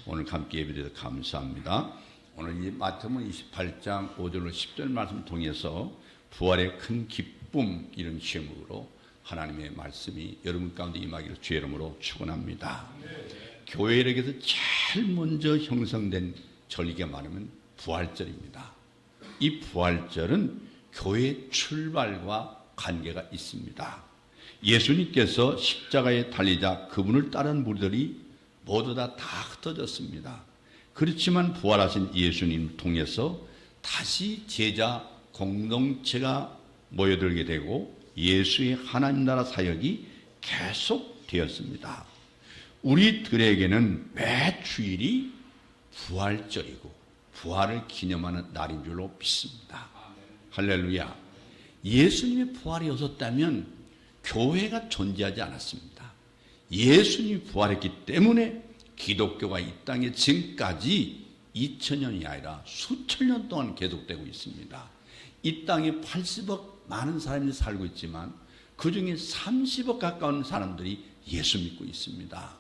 오늘 함께 예배드려서 감사합니다. 오늘 이 마태복음 28장 5절로 10절 말씀 통해서 부활의 큰 기쁨 이런 제목으로 하나님의 말씀이 여러분 가운데 임하기를 주의 이름으로 축원합니다. 교회에게서 제일 먼저 형성된 절기가 말하면 부활절입니다. 이 부활절은 교회의 출발과 관계가 있습니다. 예수님께서 십자가에 달리자 그분을 따른 무리들이 모두 다 흩어졌습니다. 그렇지만 부활하신 예수님을 통해서 다시 제자 공동체가 모여들게 되고 예수의 하나님 나라 사역이 계속되었습니다. 우리들에게는 매 주일이 부활절이고 부활을 기념하는 날인 줄로 믿습니다. 할렐루야. 예수님의 부활이 없었다면 교회가 존재하지 않았습니다. 예수님이 부활했기 때문에 기독교가 이 땅에 지금까지 2000년이 아니라 수천 년 동안 계속되고 있습니다. 이 땅에 80억 많은 사람이 살고 있지만 그 중에 30억 가까운 사람들이 예수 믿고 있습니다.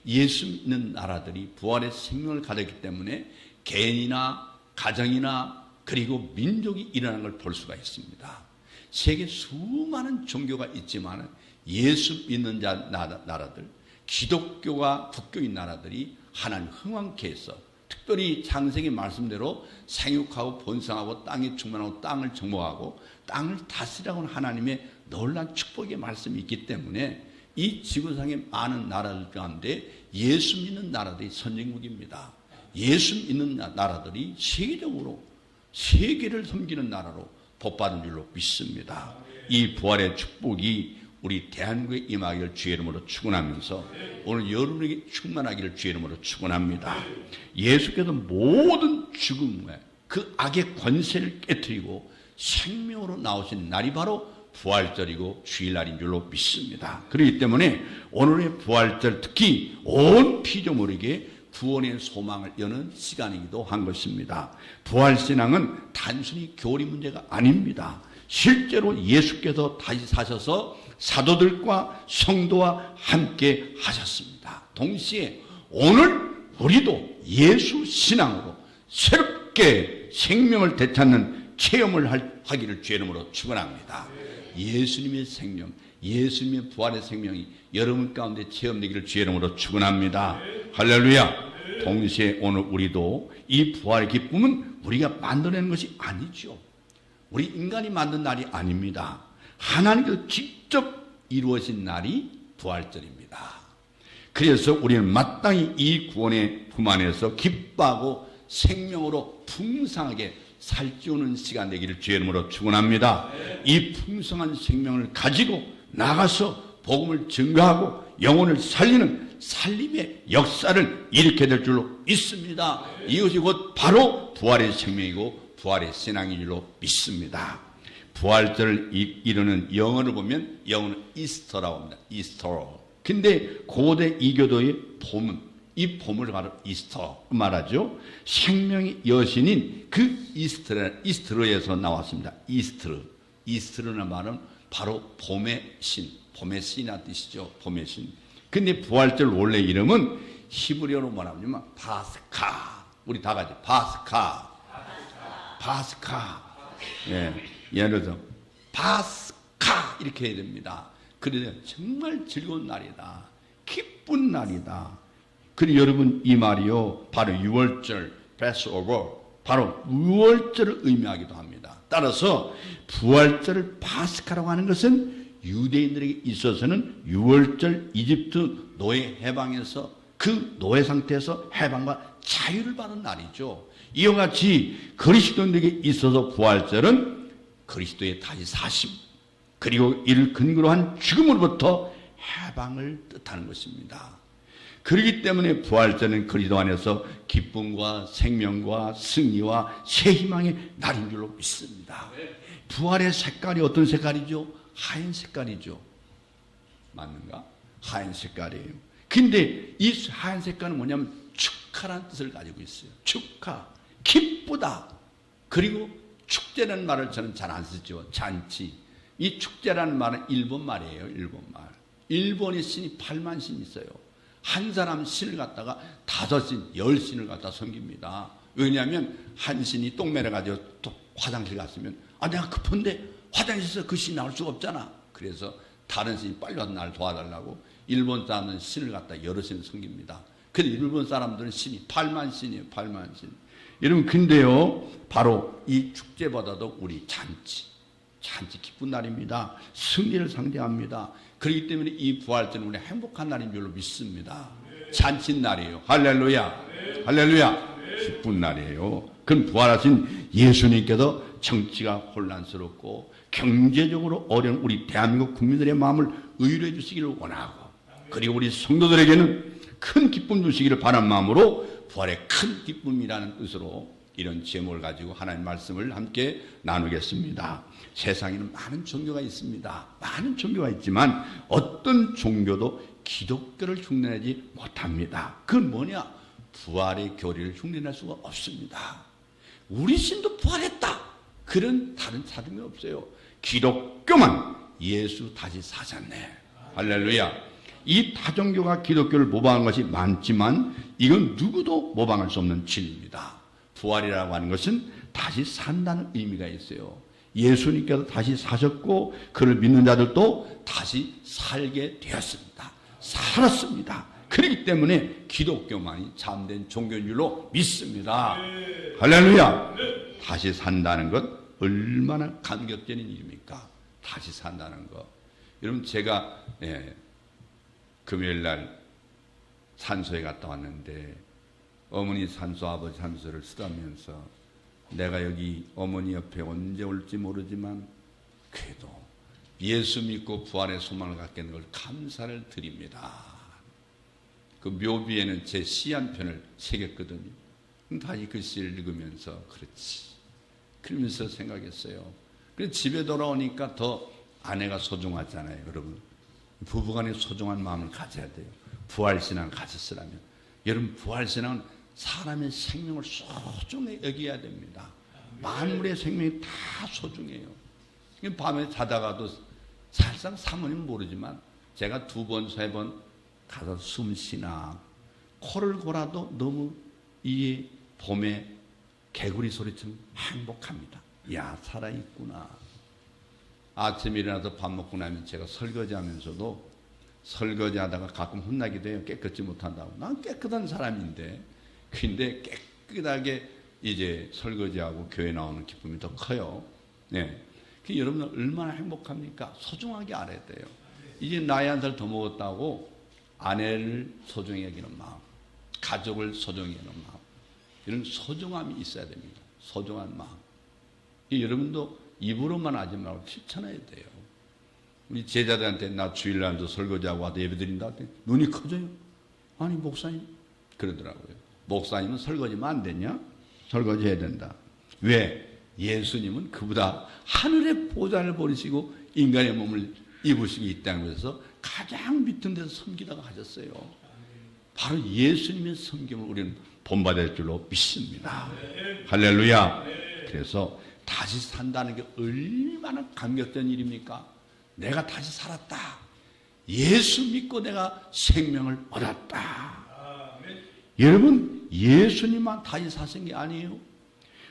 예수 믿는 나라들이 부활의 생명을 가졌기 때문에 개인이나 가정이나 그리고 민족이 일어나는 걸 볼 수가 있습니다. 세계 수많은 종교가 있지만 예수 믿는 나라들, 기독교와 북교인 나라들이 하나님 흥왕케 해서 특별히 창세기 말씀대로 생육하고 번성하고 땅에 충만하고 땅을 정복하고 땅을 다스리라고 하나님의 놀라운 축복의 말씀이 있기 때문에 이 지구상의 많은 나라들 가운데 예수 믿는 나라들이 선진국입니다. 예수 믿는 나라들이 세계적으로 세계를 섬기는 나라로 복받은 줄로 믿습니다. 이 부활의 축복이 우리 대한민국에 임하기를 주의 이름으로 축원하면서 오늘 여러분에게 충만하기를 주의 이름으로 축원합니다. 예수께서 모든 죽음의 그 악의 권세를 깨뜨리고 생명으로 나오신 날이 바로 부활절이고 주일날인 줄로 믿습니다. 그렇기 때문에 오늘의 부활절 특히 온 피조물에게 구원의 소망을 여는 시간이기도 한 것입니다. 부활신앙은 단순히 교리 문제가 아닙니다. 실제로 예수께서 다시 사셔서 사도들과 성도와 함께 하셨습니다. 동시에 오늘 우리도 예수 신앙으로 새롭게 생명을 되찾는 체험을 하기를 주의 이름으로 축원합니다. 예수님의 생명, 예수님의 부활의 생명이 여러분 가운데 체험되기를 주의 이름으로 축원합니다. 할렐루야. 동시에 오늘 우리도 이 부활의 기쁨은 우리가 만들어내는 것이 아니죠. 우리 인간이 만든 날이 아닙니다. 하나님께서 직접 이루어진 날이 부활절입니다. 그래서 우리는 마땅히 이 구원의 품 안에서 기뻐하고 생명으로 풍성하게 살찌우는 시간 되기를 주의 이름으로 축원합니다. 이 풍성한 생명을 가지고 나가서 복음을 증거하고 영혼을 살리는 살림의 역사를 일으켜야 될 줄로 믿습니다. 이것이 곧 바로 부활의 생명이고 부활의 신앙인 줄로 믿습니다. 부활절을 이루는 영어를 보면 영어는 이스터라고 합니다. 이스터. 근데 고대 이교도의 봄은 이 봄을 바로 이스터 말하죠. 생명의 여신인 그 이스트로에서 나왔습니다. 이스트르는 말은 바로 봄의 신, 봄의 신이라는 뜻이죠. 봄의 신. 근데 부활절 원래 이름은 히브리어로 뭐냐면 파스카. 우리 다 같이 파스카. 예, 예를 들어서 파스카 이렇게 해야 됩니다. 그래서 정말 즐거운 날이다. 기쁜 날이다. 그리고 여러분 이 말이요 바로 6월절 패스오버 바로 6월절을 의미하기도 합니다. 따라서 부활절을 파스카라고 하는 것은 유대인들에게 있어서는 6월절 이집트 노예 해방에서 그 노예 상태에서 해방과 자유를 받은 날이죠. 이와 같이 그리스도인들에게 있어서 부활절은 그리스도의 다시 사심 그리고 이를 근거로 한 죽음으로부터 해방을 뜻하는 것입니다. 그렇기 때문에 부활절은 그리스도 안에서 기쁨과 생명과 승리와 새 희망의 날인 줄로 믿습니다. 부활의 색깔이 어떤 색깔이죠? 하얀 색깔이죠. 맞는가? 하얀 색깔이에요. 근데 이 하얀 색깔은 뭐냐면 축하라는 뜻을 가지고 있어요. 축하, 기쁘다. 그리고 축제라는 말을 저는 잘 안 쓰죠. 잔치. 이 축제라는 말은 일본 말이에요. 일본 말. 일본의 신이 8만 신이 있어요. 한 사람 신을 갖다가 5신, 10신을 갖다 섬깁니다. 왜냐하면 한 신이 똥 매려가지고 또 화장실 갔으면 내가 급한데 화장실에서 그 신 나올 수가 없잖아. 그래서 다른 신이 빨리 와서 나를 도와달라고 일본 사람들은 신을 갖다 여러 신을 섬깁니다. 그래서 일본 사람들은 신이 8만 신이에요. 8만 신. 여러분 근데요 바로 이 축제보다도 우리 잔치 기쁜 날입니다. 승리를 상징합니다. 그렇기 때문에 이 부활절은 우리 행복한 날인 줄로 믿습니다. 잔치 날이에요. 할렐루야. 할렐루야. 기쁜 날이에요. 그럼 부활하신 예수님께서 정치가 혼란스럽고 경제적으로 어려운 우리 대한민국 국민들의 마음을 의뢰해 주시기를 원하고, 그리고 우리 성도들에게는 큰 기쁨 주시기를 바라는 마음으로 부활의 큰 기쁨이라는 뜻으로 이런 제목을 가지고 하나님의 말씀을 함께 나누겠습니다. 세상에는 많은 종교가 있습니다. 많은 종교가 있지만 어떤 종교도 기독교를 흉내내지 못합니다. 그건 뭐냐? 부활의 교리를 흉내낼 수가 없습니다. 우리 신도 부활했다, 그런 다른 사람이 없어요. 기독교만 예수 다시 사셨네. 할렐루야. 이 타종교가 기독교를 모방한 것이 많지만 이건 누구도 모방할 수 없는 진리입니다. 부활이라고 하는 것은 다시 산다는 의미가 있어요. 예수님께서 다시 사셨고 그를 믿는 자들도 다시 살게 되었습니다. 살았습니다. 그렇기 때문에 기독교만이 참된 종교인 줄로 믿습니다. 할렐루야. 다시 산다는 것 얼마나 감격적인 일입니까? 다시 산다는 것. 여러분 제가 금요일날 산소에 갔다 왔는데 어머니 산소, 아버지 산소를 쓰다면서 내가 여기 어머니 옆에 언제 올지 모르지만 그래도 예수 믿고 부활의 소망을 갖게 된 걸 감사를 드립니다. 그 묘비에는 제 시 한 편을 새겼거든요. 다시 그 시를 읽으면서 그렇지, 그러면서 생각했어요. 그래서 집에 돌아오니까 더 아내가 소중하잖아요. 여러분 부부간에 소중한 마음을 가져야 돼요. 부활신앙을 가졌으라면. 여러분 부활신앙은 사람의 생명을 소중히 여겨야 됩니다. 만물의 생명이 다 소중해요. 밤에 자다가도 사실상 사모님은 모르지만 제가 2번, 3번 가서 숨 쉬나 코를 골아도 너무 이 봄에 개구리 소리처럼 행복합니다. 야, 살아있구나. 아침에 일어나서 밥 먹고 나면 제가 설거지하면서도 설거지하다가 가끔 혼나기도 해요. 깨끗지 못한다고. 난 깨끗한 사람인데. 근데 깨끗하게 이제 설거지하고 교회 나오는 기쁨이 더 커요. 네. 여러분은 얼마나 행복합니까? 소중하게 알아야 돼요. 이제 나이 한 살 더 먹었다고 아내를 소중히 여기는 마음, 가족을 소중히 여기는 마음, 이런 소중함이 있어야 됩니다. 소중한 마음. 여러분도 입으로만 하지 말고 실천해야 돼요. 우리 제자들한테 나 주일날도 설거지하고 와도 예배드린다 했더니 눈이 커져요. 아니 목사님 그러더라고요. 목사님은 설거지만 안 되냐? 설거지 해야 된다. 왜? 예수님은 그보다 하늘의 보좌를 버리시고 인간의 몸을 입으시고 이 땅에서 가장 밑은 데서 섬기다가 가셨어요. 바로 예수님의 섬김을 우리는 본받을 줄로 믿습니다. 할렐루야. 그래서 다시 산다는 게 얼마나 감격된 일입니까? 내가 다시 살았다. 예수 믿고 내가 생명을 얻었다. 여러분 예수님만 다시 사신 게 아니에요.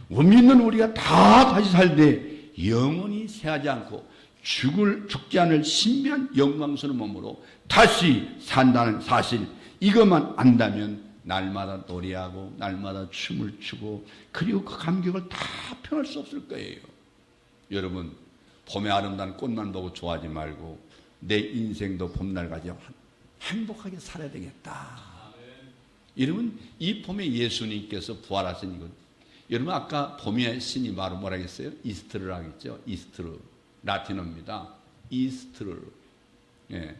믿는 우리가 다 다시 살되 영원히 새하지 않고 죽지 않을 신비한 영광스러운 몸으로 다시 산다는 사실, 이것만 안다면 날마다 노래하고 날마다 춤을 추고 그리고 그 감격을 다 표현할 수 없을 거예요. 여러분 봄의 아름다운 꽃만 보고 좋아하지 말고 내 인생도 봄날까지 행복하게 살아야 되겠다. 여러분 이 봄에 예수님께서 부활하신 이것, 여러분 아까 봄의 신이 바로 뭐라 했어요? 이스트르라고 했죠. 이스트르, 라틴어입니다. 이스트르. 예.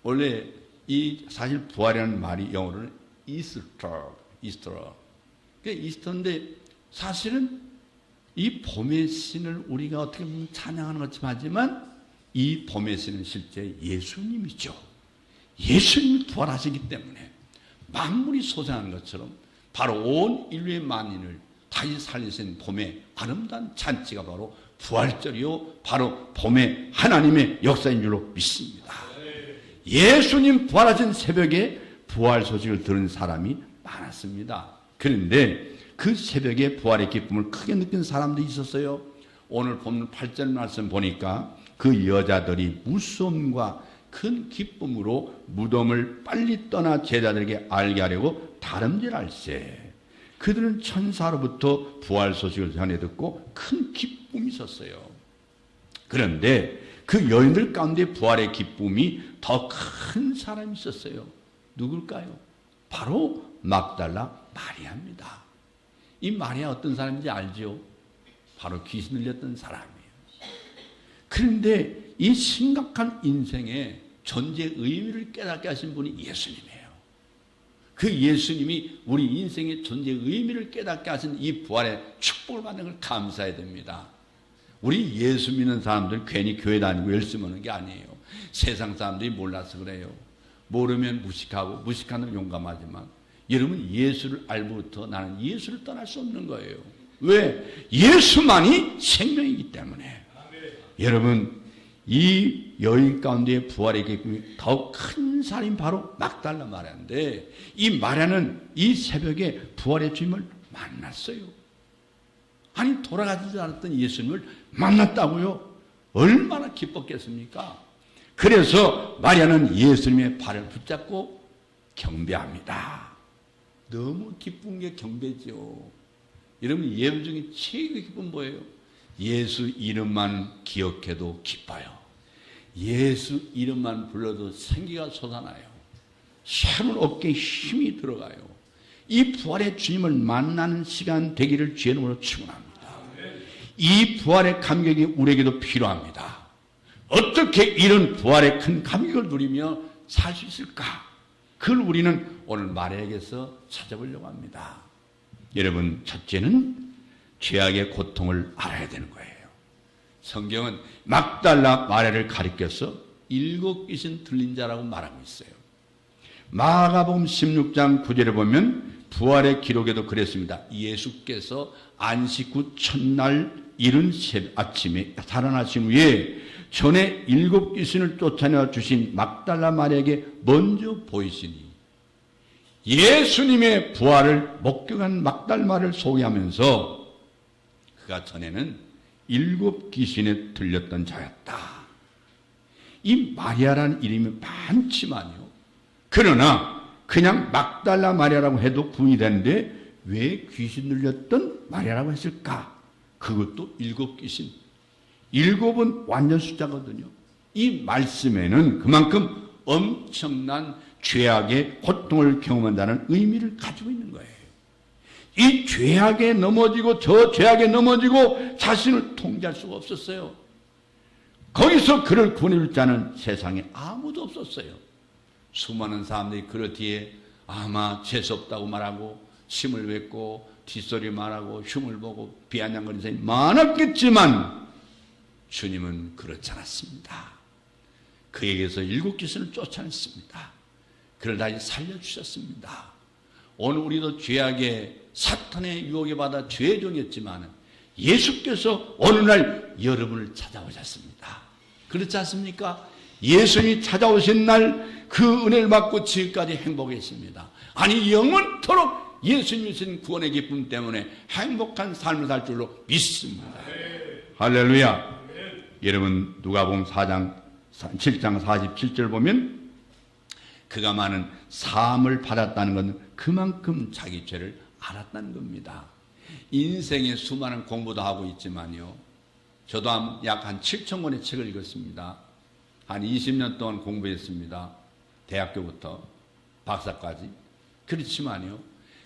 원래 이 사실 부활이라는 말이 영어로는 이스터. 그러니까 이스터인데 사실은 이 봄의 신을 우리가 어떻게 보면 찬양하는 것처럼 하지만 이 봄의 신은 실제 예수님이죠. 예수님이 부활하시기 때문에 만물이 소생하는 것처럼 바로 온 인류의 만인을 다시 살리신 봄의 아름다운 잔치가 바로 부활절이요, 바로 봄의 하나님의 역사인 줄로 믿습니다. 예수님 부활하신 새벽에 부활 소식을 들은 사람이 많았습니다. 그런데 그 새벽에 부활의 기쁨을 크게 느낀 사람도 있었어요. 오늘 본문 8절 말씀 보니까 그 여자들이 무서움과 큰 기쁨으로 무덤을 빨리 떠나 제자들에게 알게 하려고 다름질할세. 그들은 천사로부터 부활 소식을 전해 듣고 큰 기쁨이 있었어요. 그런데 그 여인들 가운데 부활의 기쁨이 더 큰 사람이 있었어요. 누굴까요? 바로 막달라 마리아입니다. 이 마리아 어떤 사람인지 알죠? 바로 귀신 들렸던 사람이에요. 그런데 이 심각한 인생의 존재의 의미를 깨닫게 하신 분이 예수님이에요. 그 예수님이 우리 인생의 존재의 의미를 깨닫게 하신 이 부활의 축복을 받는 걸 감사해야 됩니다. 우리 예수 믿는 사람들 괜히 교회 다니고 열심히 하는 게 아니에요. 세상 사람들이 몰라서 그래요. 모르면 무식하고 무식하는 용감하지만 여러분 예수를 알고부터 나는 예수를 떠날 수 없는 거예요. 왜? 예수만이 생명이기 때문에. 여러분 이 여인 가운데 부활의 기쁨이 더욱 큰 사람이 바로 막달라 마리아인데 이 마리아는 이 새벽에 부활의 주님을 만났어요. 아니 돌아가지 않았던 예수님을 만났다고요? 얼마나 기뻤겠습니까? 그래서 마리아는 예수님의 발을 붙잡고 경배합니다. 너무 기쁜 게 경배죠. 여러분 예배 중에 최고 기쁜 뭐예요? 예수 이름만 기억해도 기뻐요. 예수 이름만 불러도 생기가 솟아나요. 새로운 어깨에 힘이 들어가요. 이 부활의 주님을 만나는 시간 되기를 주의 이름으로 축원합니다. 이 부활의 감격이 우리에게도 필요합니다. 어떻게 이런 부활의 큰 감격을 누리며 살 수 있을까? 그걸 우리는 오늘 마리아에게서 찾아보려고 합니다. 여러분, 첫째는 죄악의 고통을 알아야 되는 거예요. 성경은 막달라 마리아를 가리켜서 7 귀신 들린 자라고 말하고 있어요. 마가복음 16장 9절에 보면 부활의 기록에도 그랬습니다. 예수께서 안식 후 첫날 이른 아침에 살아나신 후에 전에 7 귀신을 쫓아내 주신 막달라 마리아에게 먼저 보이시니 예수님의 부활을 목격한 막달마를 소개하면서 그가 전에는 7 귀신에 들렸던 자였다. 이 마리아라는 이름이 많지만요. 그러나 그냥 막달라 마리아라고 해도 구분이 되는데 왜 귀신 들렸던 마리아라고 했을까? 그것도 7 귀신. 7은 완전 숫자거든요. 이 말씀에는 그만큼 엄청난 죄악의 고통을 경험한다는 의미를 가지고 있는 거예요. 이 죄악에 넘어지고 저 죄악에 넘어지고 자신을 통제할 수가 없었어요. 거기서 그를 구원해줄 자는 세상에 아무도 없었어요. 수많은 사람들이 그를 뒤에 아마 재수없다고 말하고 침을 뱉고 뒷소리 말하고 흉을 보고 비아냥거리는 사람이 많았겠지만 주님은 그렇지 않았습니다. 그에게서 7 귀신을 쫓아냈습니다. 그를 다시 살려주셨습니다. 오늘 우리도 죄악의 사탄의 유혹에 받아 죄의 종이었지만 예수께서 어느 날 여러분을 찾아오셨습니다. 그렇지 않습니까? 예수님이 찾아오신 날 그 은혜를 받고 지금까지 행복했습니다. 아니 영원토록 예수님이 주신 구원의 기쁨 때문에 행복한 삶을 살 줄로 믿습니다. 할렐루야. 여러분 누가복음 7장 47절 보면 그가 많은 사함을 받았다는 것은 그만큼 자기 죄를 알았다는 겁니다. 인생에 수많은 공부도 하고 있지만요. 저도 약 한 7,000권의 책을 읽었습니다. 한 20년 동안 공부했습니다. 대학교부터 박사까지. 그렇지만요.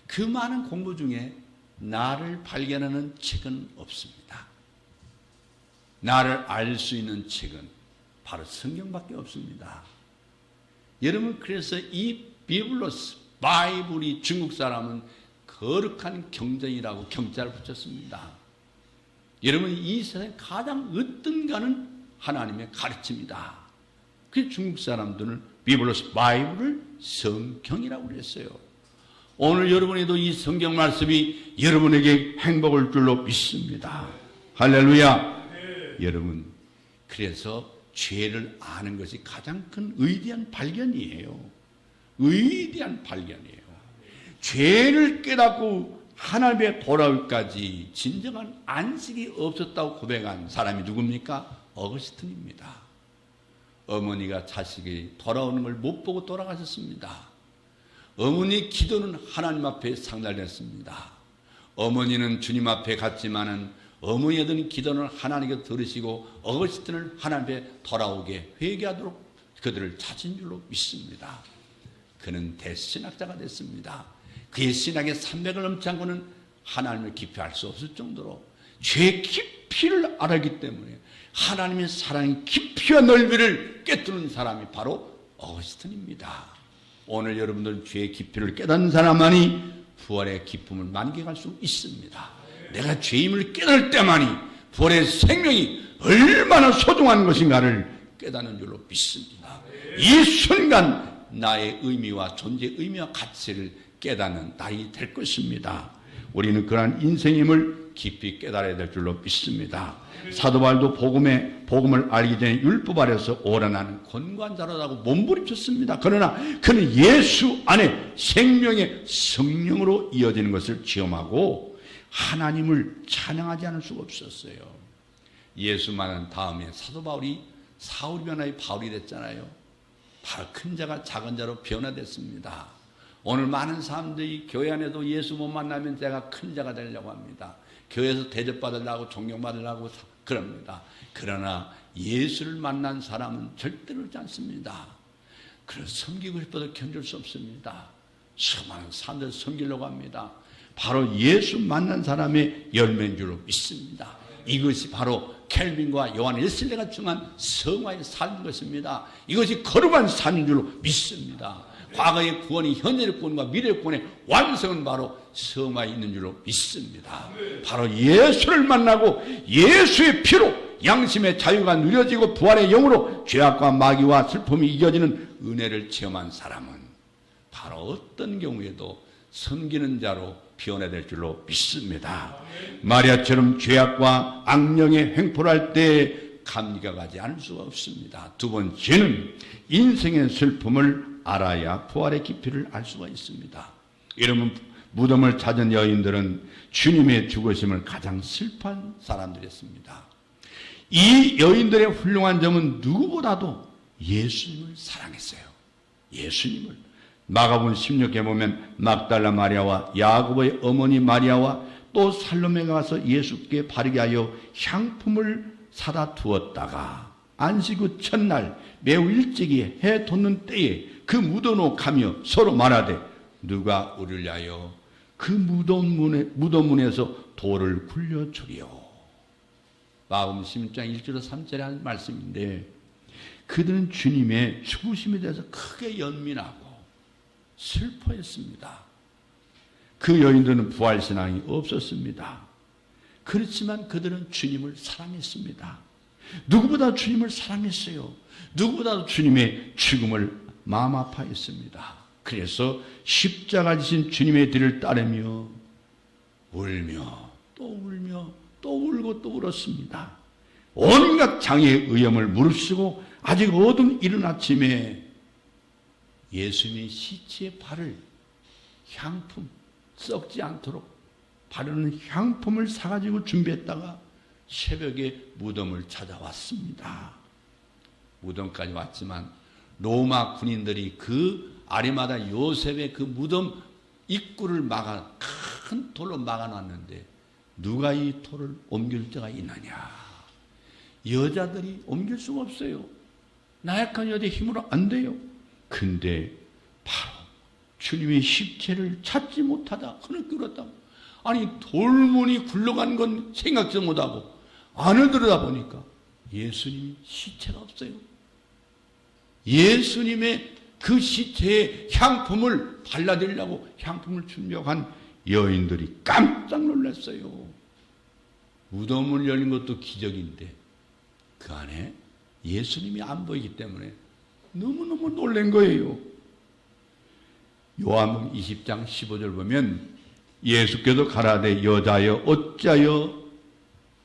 그 많은 공부 중에 나를 발견하는 책은 없습니다. 나를 알 수 있는 책은 바로 성경밖에 없습니다. 여러분 그래서 이 비블로스 바이블이 중국 사람은 거룩한 경전이라고 경자를 붙였습니다. 여러분 이 세상에 가장 으뜸가는 하나님의 가르침이다. 그 중국 사람들은 비블로스 바이블을 성경이라고 그랬어요. 오늘 여러분에도 이 성경 말씀이 여러분에게 행복을 줄로 믿습니다. 할렐루야. 여러분 그래서 죄를 아는 것이 가장 큰 위대한 발견이에요. 위대한 발견이에요. 죄를 깨닫고 하나님의 돌아올까지 진정한 안식이 없었다고 고백한 사람이 누굽니까? 어거스틴입니다. 어머니가 자식이 돌아오는 걸 못 보고 돌아가셨습니다. 어머니의 기도는 하나님 앞에 상달됐습니다. 어머니는 주님 앞에 갔지만은 어머니의 드는 기도는 하나님께 들으시고 어거스틴을 하나님 앞에 돌아오게 회개하도록 그들을 찾은 줄로 믿습니다. 그는 대신학자가 됐습니다. 그의 신학의 300을 넘지 않고는 하나님을 깊이 알 수 없을 정도로 죄의 깊이를 알았기 때문에 하나님의 사랑의 깊이와 넓이를 깨뜨리는 사람이 바로 어거스틴입니다. 오늘 여러분들 죄의 깊이를 깨닫는 사람만이 부활의 기쁨을 만끽할 수 있습니다. 내가 죄임을 깨달을 때만이 부활의 생명이 얼마나 소중한 것인가를 깨닫는 줄로 믿습니다. 이 순간 나의 의미와 존재의 의미와 가치를 깨닫는 날이 될 것입니다. 우리는 그러한 인생임을 깊이 깨달아야 될 줄로 믿습니다. 사도 바울도 복음을 알기 전에 율법 아래서 오라 나는 권관자로라고 몸부림쳤습니다. 그러나 그는 예수 안에 생명의 성령으로 이어지는 것을 체험하고 하나님을 찬양하지 않을 수가 없었어요. 예수 만난 다음에 사도 바울이 사울이 변화의 바울이 됐잖아요. 바로 큰 자가 작은 자로 변화됐습니다. 오늘 많은 사람들이 교회 안에도 예수 못 만나면 제가 큰 자가 되려고 합니다. 교회에서 대접받으려고 존경받으려고 그럽니다. 그러나 예수를 만난 사람은 절대로 그렇지 않습니다. 그래서 섬기고 싶어도 견딜 수 없습니다. 수많은 사람들 섬기려고 합니다. 바로 예수 만난 사람의 열매인 줄로 믿습니다. 이것이 바로 켈빈과 요한 웨슬리가 정한 성화의 삶인 것입니다. 이것이 거룩한 삶인 줄로 믿습니다. 과거의 구원이 현재의 구원과 미래의 구원의 완성은 바로 성화에 있는 줄로 믿습니다. 바로 예수를 만나고 예수의 피로 양심의 자유가 누려지고 부활의 영으로 죄악과 마귀와 슬픔이 이겨지는 은혜를 체험한 사람은 바로 어떤 경우에도 섬기는 자로 변화될 줄로 믿습니다. 마리아처럼 죄악과 악령의 횡포를 할 때 감리가 가지 않을 수가 없습니다. 두 번째는 인생의 슬픔을 알아야 부활의 깊이를 알 수가 있습니다. 이러면 무덤을 찾은 여인들은 주님의 죽으심을 가장 슬퍼한 사람들이었습니다. 이 여인들의 훌륭한 점은 누구보다도 예수님을 사랑했어요. 예수님을. 마가복음 16에 보면 막달라 마리아와 야고보의 어머니 마리아와 또 살로메가 가서 예수께 바르게 하여 향품을 사다 두었다가 안식 후 첫날 매우 일찍이 해 돋는 때에 그 무덤으로 가며 서로 말하되 누가 우리를 위하여 그 무덤문에서 돌을 굴려주리요. 마가복음 16장 1절로 3절에 한 말씀인데 그들은 주님의 죽으심에 대해서 크게 연민하고 슬퍼했습니다. 그 여인들은 부활신앙이 없었습니다. 그렇지만 그들은 주님을 사랑했습니다. 누구보다 주님을 사랑했어요. 누구보다도 주님의 죽음을 마음 아파했습니다. 그래서 십자가 지신 주님의 뒤를 따르며 울며 또 울고 또 울었습니다. 온갖 장애의 의염을 무릅쓰고 아직 어두운 이른 아침에 예수님의 시체의 발을 향품 썩지 않도록 바르는 향품을 사가지고 준비했다가 새벽에 무덤을 찾아왔습니다. 무덤까지 왔지만 로마 군인들이 그 아리마다 요셉의 그 무덤 입구를 큰 돌로 막아놨는데 누가 이 돌을 옮길 자가 있느냐? 여자들이 옮길 수가 없어요. 나약한 여자의 힘으로 안 돼요. 근데 바로 주님의 시체를 찾지 못하다 그렇게 울었다고. 아니 돌문이 굴러간 건 생각지도 못하고 안을 들여다보니까 예수님 시체가 없어요. 예수님의 그 시체에 향품을 발라드리려고 향품을 준비한 여인들이 깜짝 놀랐어요. 무덤을 열린 것도 기적인데 그 안에 예수님이 안 보이기 때문에 너무너무 놀란 거예요. 요한복음 20장 15절 보면 예수께서 가라되 여자여 어찌하여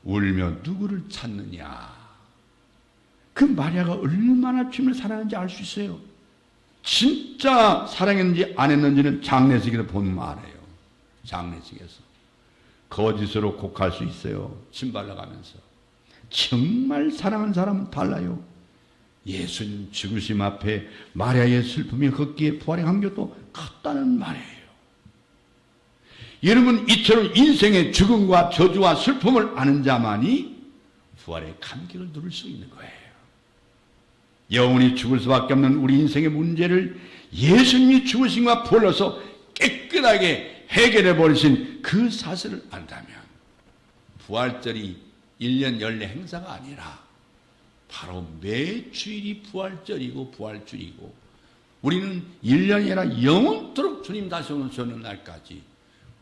울며 누구를 찾느냐. 그 마리아가 얼마나 주님을 사랑하는지 알 수 있어요. 진짜 사랑했는지 안 했는지는 장례식에서 보면 알아요. 장례식에서. 거짓으로 곡할 수 있어요. 침 발라가면서. 정말 사랑하는 사람은 달라요. 예수님 죽으심 앞에 마리아의 슬픔이 걷기에 부활의 감격도 같다는 말이에요. 여러분, 이처럼 인생의 죽음과 저주와 슬픔을 아는 자만이 부활의 감격을 누릴 수 있는 거예요. 영원히 죽을 수밖에 없는 우리 인생의 문제를 예수님이 죽으심과 부활로서 깨끗하게 해결해 버리신 그 사실을 안다면 부활절이 1년 연례 행사가 아니라 바로 매 주일이 부활절이고 부활주이고 우리는 1년이 아니라 영원토록 주님 다시 오는 날까지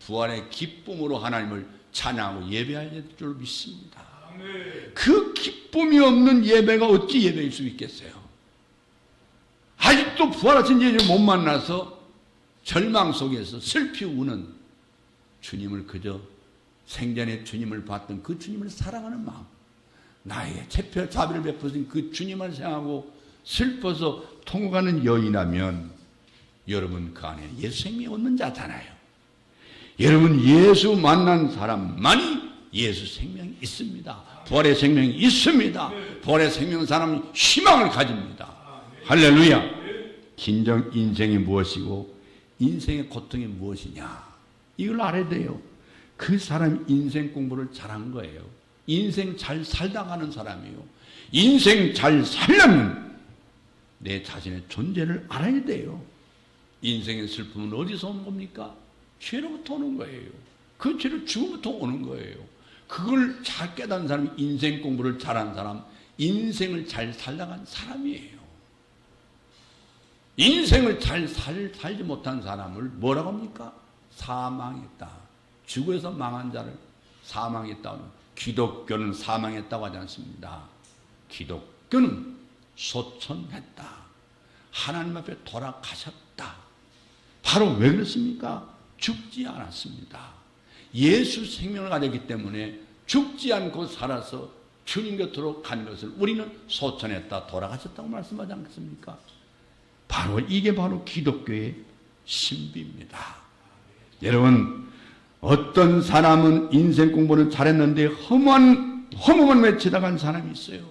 부활의 기쁨으로 하나님을 찬양하고 예배해야 될 줄 믿습니다. 그 기쁨이 없는 예배가 어찌 예배일 수 있겠어요? 아직도 부활하신 예수를 못 만나서 절망 속에서 슬피 우는 주님을 그저 생전에 주님을 봤던 그 주님을 사랑하는 마음, 나에게 자비를 베푸신 그 주님을 생각하고 슬퍼서 통곡하는 여인이라면 여러분 그 안에 예수 생명이 없는 자잖아요. 여러분 예수 만난 사람만이 예수 생명이 있습니다. 부활의 생명이 있습니다. 부활의 생명 사람은 희망을 가집니다. 할렐루야. 진정 인생이 무엇이고 인생의 고통이 무엇이냐 이걸 알아야 돼요. 그 사람이 인생 공부를 잘한 거예요. 인생 잘 살다 가는 사람이에요. 인생 잘 살려면 내 자신의 존재를 알아야 돼요. 인생의 슬픔은 어디서 오는 겁니까? 죄로부터 오는 거예요. 그 죄로 죽음부터 오는 거예요. 그걸 잘 깨닫는 사람이 인생 공부를 잘한 사람, 인생을 잘 살다간 사람이에요. 인생을 잘 살지 못한 사람을 뭐라고 합니까? 사망했다. 죽어서 망한 자를 사망했다. 기독교는 사망했다고 하지 않습니다. 기독교는 소천했다. 하나님 앞에 돌아가셨다. 바로 왜 그렇습니까? 죽지 않았습니다. 예수 생명을 가졌기 때문에 죽지 않고 살아서 주님 곁으로 간 것을 우리는 소천했다, 돌아가셨다고 말씀하지 않겠습니까? 바로 이게 바로 기독교의 신비입니다. 여러분, 어떤 사람은 인생 공부는 잘했는데 허무만 외치다 간 사람이 있어요.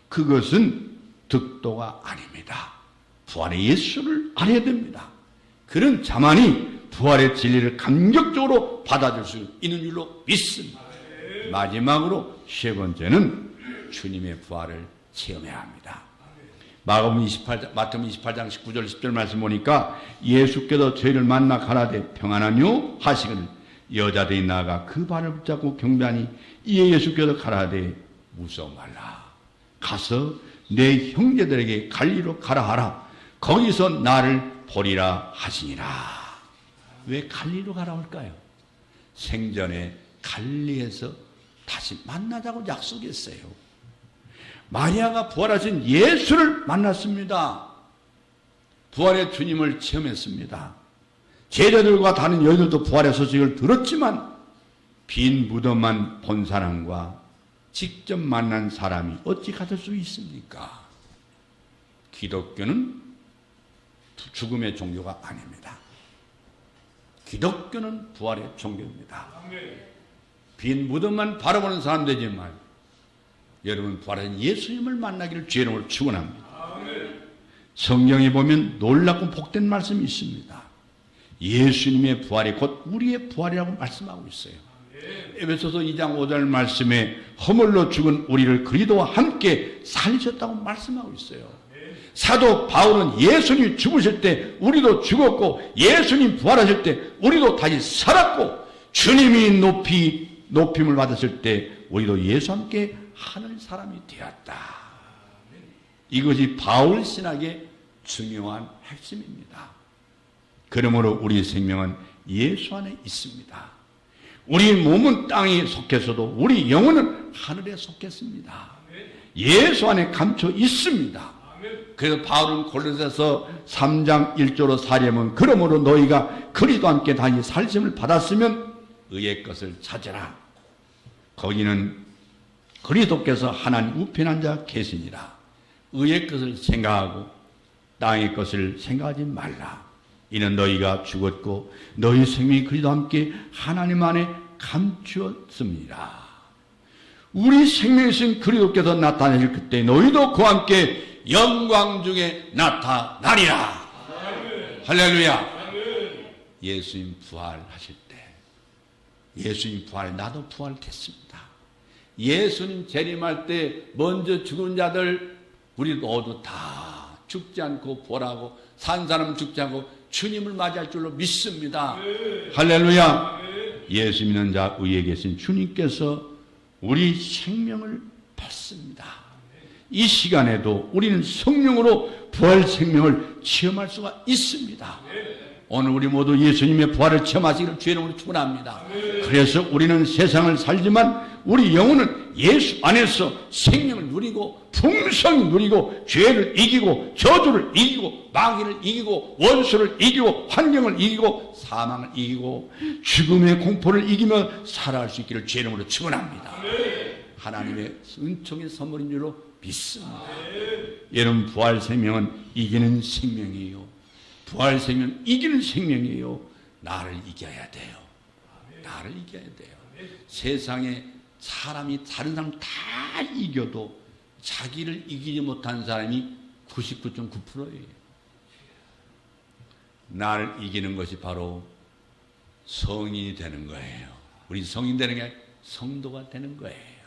그것은 득도가 아닙니다. 부활의 예수를 알아야 됩니다. 그런 자만이 부활의 진리를 감격적으로 받아줄 수 있는 줄로 믿습니다. 마지막으로 세 번째는 주님의 부활을 체험해야 합니다. 마태복음 28장 19절 10절 말씀 보니까 예수께서 저희를 만나 가라되 평안하뇨 하시거늘 여자들이 나아가 그 발을 붙잡고 경배하니 이에 예수께서 가라되 무서워 말라. 가서 내 형제들에게 갈리로 가라 하라. 거기서 나를 보리라 하시니라. 왜 갈리로 가라 할까요? 생전에 갈리에서 다시 만나자고 약속했어요. 마리아가 부활하신 예수를 만났습니다. 부활의 주님을 체험했습니다. 제자들과 다른 여인들도 부활의 소식을 들었지만 빈 무덤만 본 사람과 직접 만난 사람이 어찌 같을 수 있습니까? 기독교는 죽음의 종교가 아닙니다. 기독교는 부활의 종교입니다. 빈 무덤만 바라보는 사람 되지만 여러분 부활한 예수님을 만나기를 주의 이름으로 축원합니다. 성경에 보면 놀랍고 복된 말씀이 있습니다. 예수님의 부활이 곧 우리의 부활이라고 말씀하고 있어요. 에베소서 2장 5절 말씀에 허물로 죽은 우리를 그리스도와 함께 살리셨다고 말씀하고 있어요. 사도 바울은 예수님 죽으실 때 우리도 죽었고 예수님 부활하실 때 우리도 다시 살았고 주님이 높임을 받으실 때 우리도 예수와 함께 하늘 사람이 되었다. 이것이 바울 신학의 중요한 핵심입니다. 그러므로 우리 생명은 예수 안에 있습니다. 우리 몸은 땅에 속했어도 우리 영혼은 하늘에 속했습니다. 예수 안에 감춰 있습니다. 그래서 바울은 골로새서 3장 1절로 4절은 그러므로 너희가 그리스도와 함께 다시 살심을 받았으면 의의 것을 찾으라. 거기는 그리스도께서 하나님 우편한 자 계시니라. 의의 것을 생각하고 땅의 것을 생각하지 말라. 이는 너희가 죽었고 너희 생명이 그리도 함께 하나님 안에 감추었습니다. 우리 생명이신 그리스도께서 나타내실 그때 너희도 그와 함께 영광 중에 나타나리라. 할렐루야. 예수님 부활하실 때, 예수님 부활, 나도 부활됐습니다. 예수님 재림할 때 먼저 죽은 자들 우리 모두 다 죽지 않고 부활하고 산 사람은 죽지 않고 주님을 맞이할 줄로 믿습니다. 할렐루야. 예수 믿는 자 위에 계신 주님께서 우리 생명을 받습니다. 이 시간에도 우리는 성령으로 부활 생명을 체험할 수가 있습니다. 오늘 우리 모두 예수님의 부활을 체험하시기를 주의 이름으로 축원합니다. 그래서 우리는 세상을 살지만 우리 영혼은 예수 안에서 생명을 누리고 풍성히 누리고 죄를 이기고 저주를 이기고 마귀를 이기고 원수를 이기고 환경을 이기고 사망을 이기고 죽음의 공포를 이기며 살아갈 수 있기를 주의 이름으로 축원합니다. 하나님의 은총의 선물인 줄로 믿습니다. 여러분, 부활 생명은 이기는 생명이에요. 부활 생명은 이기는 생명이에요. 나를 이겨야 돼요. 나를 이겨야 돼요. 세상에 사람이 다른 사람 다 이겨도 자기를 이기지 못한 사람이 99.9%예요. 나를 이기는 것이 바로 성인이 되는 거예요. 우리 성인 되는 게 성도가 되는 거예요.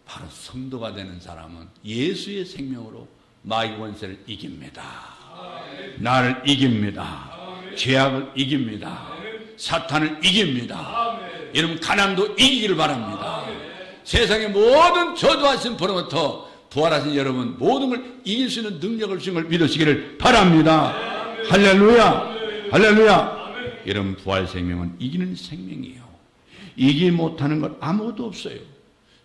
바로 성도가 되는 사람은 예수의 생명으로 마귀 권세를 이깁니다. 나를 이깁니다. 죄악을 이깁니다. 사탄을 이깁니다. 여러분, 가난도 이기기를 바랍니다. 세상의 모든 저주하신 벌어부터 부활하신 여러분 모든 걸 이길 수 있는 능력을 주신 걸 믿으시기를 바랍니다. 할렐루야. 할렐루야. 여러분, 부활 생명은 이기는 생명이에요. 이기지 못하는 것 아무것도 없어요.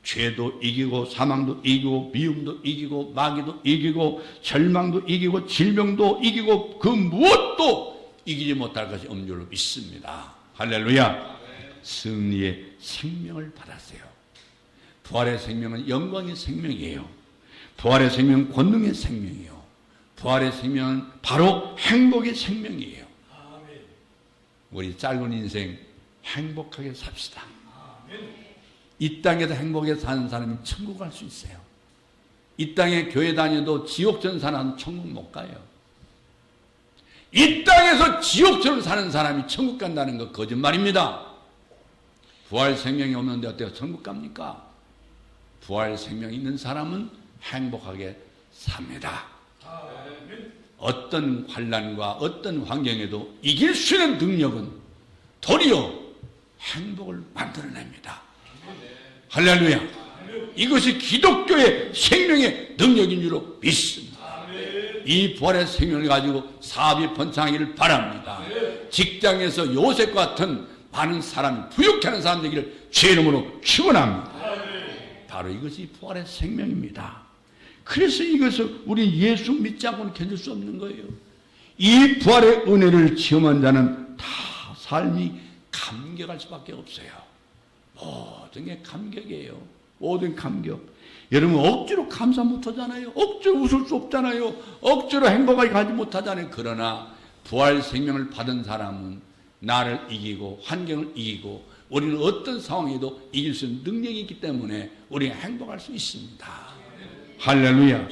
죄도 이기고 사망도 이기고 미움도 이기고 마귀도 이기고 절망도 이기고 질병도 이기고 그 무엇도 이기지 못할 것이 없는 줄로 믿습니다. 할렐루야. 승리의 생명을 받았어요. 부활의 생명은 영광의 생명이에요. 부활의 생명은 권능의 생명이에요. 부활의 생명은 바로 행복의 생명이에요. 우리 짧은 인생 행복하게 삽시다. 이 땅에서 행복하게 사는 사람이 천국 갈 수 있어요. 이 땅에 교회 다녀도 지옥전 사는 천국 못 가요. 이 땅에서 지옥처럼 사는 사람이 천국 간다는 거 거짓말입니다. 부활 생명이 없는데 어떻게 천국 갑니까? 부활 생명이 있는 사람은 행복하게 삽니다. 어떤 환난과 어떤 환경에도 이길 수 있는 능력은 도리어 행복을 만들어냅니다. 할렐루야. 이것이 기독교의 생명의 능력인 줄로 믿습니다. 이 부활의 생명을 가지고 사업이 번창하기를 바랍니다. 직장에서 요셉 같은 많은 사람이 부유케 하는 사람 되기를 주의 이름으로 축원합니다. 바로 이것이 부활의 생명입니다. 그래서 이것을 우리 예수 믿지 않고는 견딜 수 없는 거예요. 이 부활의 은혜를 체험한 자는 다 삶이 감격할 수밖에 없어요. 모든 게 감격이에요. 모든 감격. 여러분, 억지로 감사 못하잖아요. 억지로 웃을 수 없잖아요. 억지로 행복하게 가지 못하잖아요. 그러나 부활 생명을 받은 사람은 나를 이기고 환경을 이기고 우리는 어떤 상황에도 이길 수 있는 능력이 있기 때문에 우리가 행복할 수 있습니다. 할렐루야.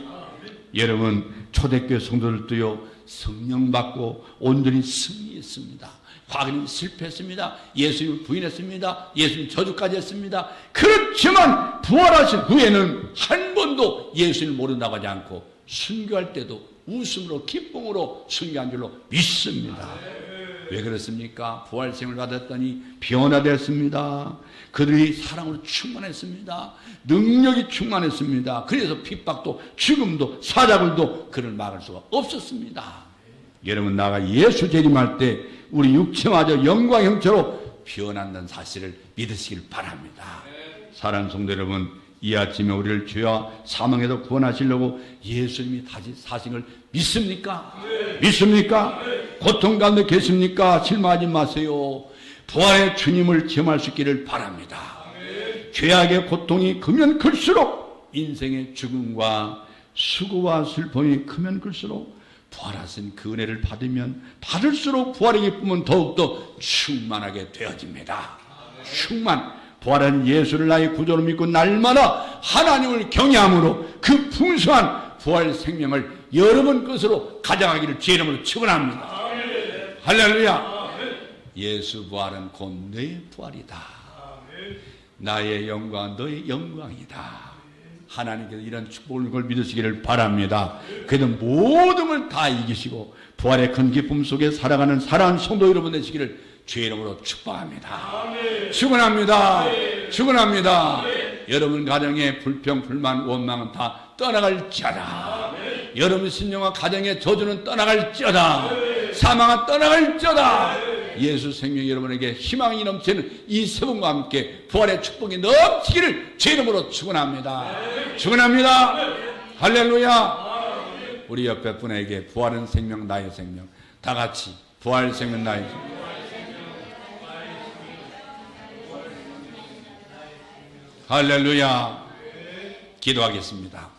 여러분, 초대교회 성도들도요, 성령 받고 온전히 승리했습니다. 과거는 실패했습니다. 예수님을 부인했습니다. 예수님 저주까지 했습니다. 그렇지만 부활하신 후에는 한 번도 예수님을 모른다고 하지 않고 순교할 때도 웃음으로 기쁨으로 순교한 줄로 믿습니다. 왜 그렇습니까? 부활 생을 받았더니 변화됐습니다. 그들이 사랑으로 충만했습니다. 능력이 충만했습니다. 그래서 핍박도 죽음도 사자굴도 그를 막을 수가 없었습니다. 여러분, 나가 예수 재림할 때 우리 육체마저 영광 형체로 변한다는 사실을 믿으시길 바랍니다. 사랑하는 성도 여러분, 이 아침에 우리를 죄와 사망에서 구원하시려고 예수님이 다시 사신 걸 믿습니까? 믿습니까? 고통 가운데 계십니까? 실망하지 마세요. 부활의 주님을 체험할 수 있기를 바랍니다. 죄악의 고통이 크면 클수록 인생의 죽음과 수고와 슬픔이 크면 클수록 부활하신 그 은혜를 받으면 받을수록 부활의 기쁨은 더욱더 충만하게 되어집니다. 충만. 부활한 예수를 나의 구주로 믿고 날마다 하나님을 경외함으로 그 풍성한 부활 생명을 여러분 것으로 가져가기를 주의 이름으로 축원합니다. 할렐루야. 예수 부활은 곧 너의 부활이다. 나의 영광 너의 영광이다. 하나님께서 이런 축복을 믿으시기를 바랍니다. 그래도 모든 걸 다 이기시고 부활의 큰 기쁨 속에 살아가는 사랑하는 성도 여러분 되시기를 주의 이름으로 축복합니다. 축원합니다. 축원합니다. 여러분 가정의 불평, 불만, 원망은 다 떠나갈지어다. 여러분 신령과 가정의 저주는 떠나갈지어다. 사망은 떠나갈지어다. 예수 생명 여러분에게 희망이 넘치는 이 세 분과 함께 부활의 축복이 넘치기를 제 이름으로 축원합니다. 축원합니다. 할렐루야. 우리 옆에 분에게 부활은 생명 나의 생명, 다 같이 부활 생명 나의 생명. 할렐루야. 기도하겠습니다.